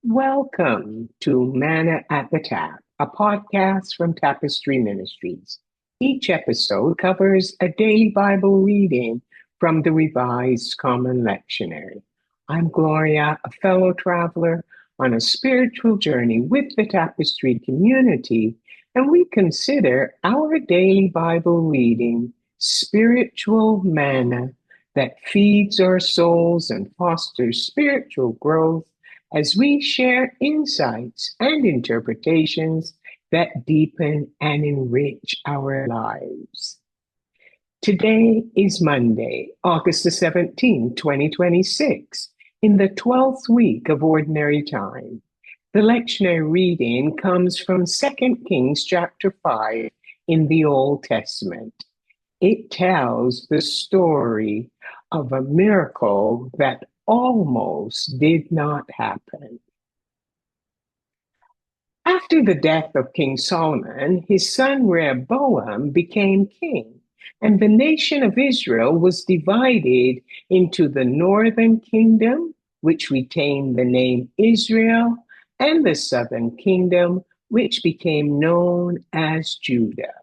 Welcome to Manna at the Tap, a podcast from Tapestry Ministries. Each episode covers a daily Bible reading from the Revised Common Lectionary. I'm Gloria, a fellow traveler on a spiritual journey with the Tapestry community, and we consider our daily Bible reading spiritual manna that feeds our souls and fosters spiritual growth as we share insights and interpretations that deepen and enrich our lives. Today is Monday, August the 17th, 2026, in the 12th week of Ordinary Time. The lectionary reading comes from 2 Kings chapter 5 in the Old Testament. It tells the story of a miracle that almost did not happen. After the death of King Solomon, his son Rehoboam became king, and the nation of Israel was divided into the northern kingdom, which retained the name Israel, and the southern kingdom, which became known as Judah.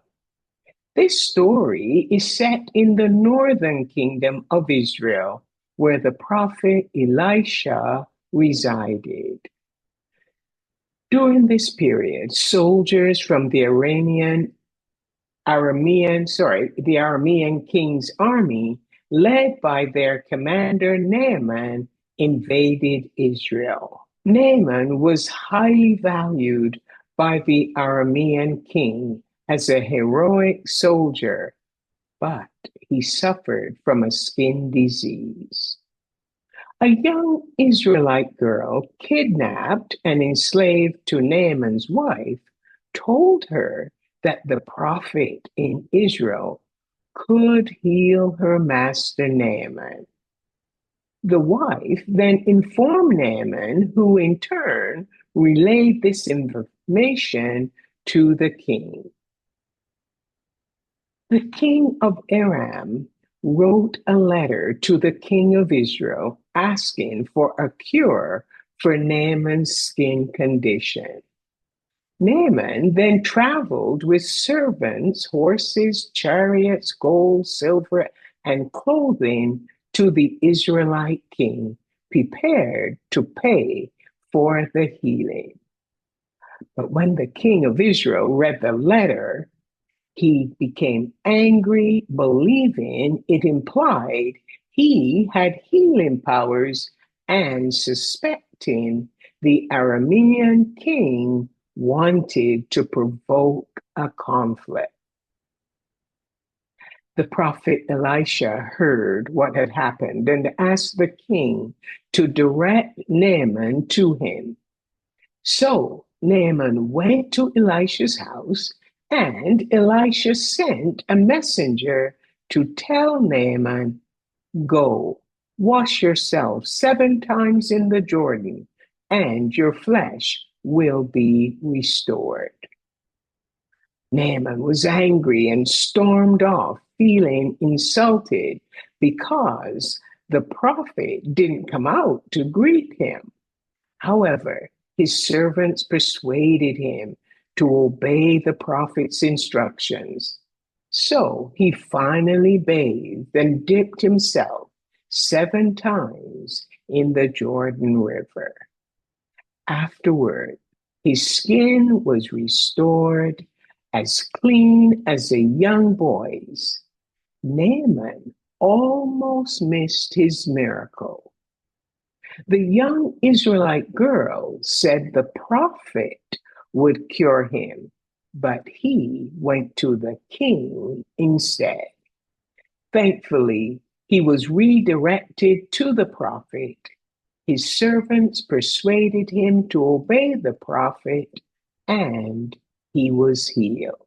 This story is set in the northern kingdom of Israel, where the prophet Elisha resided. During this period, soldiers from the Aramean king's army, led by their commander Naaman, invaded Israel. Naaman was highly valued by the Aramean king as a heroic soldier, but he suffered from a skin disease. A young Israelite girl, kidnapped and enslaved to Naaman's wife, told her that the prophet in Israel could heal her master Naaman. The wife then informed Naaman, who in turn relayed this information to the king. The king of Aram wrote a letter to the king of Israel asking for a cure for Naaman's skin condition. Naaman then traveled with servants, horses, chariots, gold, silver, and clothing to the Israelite king, prepared to pay for the healing. But when the king of Israel read the letter, he became angry, believing it implied he had healing powers and suspecting the Aramean king wanted to provoke a conflict. The prophet Elisha heard what had happened and asked the king to direct Naaman to him. So Naaman went to Elisha's house, and Elisha sent a messenger to tell Naaman, "Go, wash yourself 7 times in the Jordan, and your flesh will be restored." Naaman was angry and stormed off, feeling insulted because the prophet didn't come out to greet him. However, his servants persuaded him to obey the prophet's instructions. So he finally bathed and dipped himself 7 times in the Jordan River. Afterward, his skin was restored as clean as a young boy's. Naaman almost missed his miracle. The young Israelite girl said the prophet would cure him, but he went to the king instead. Thankfully, he was redirected to the prophet. His servants persuaded him to obey the prophet, and he was healed.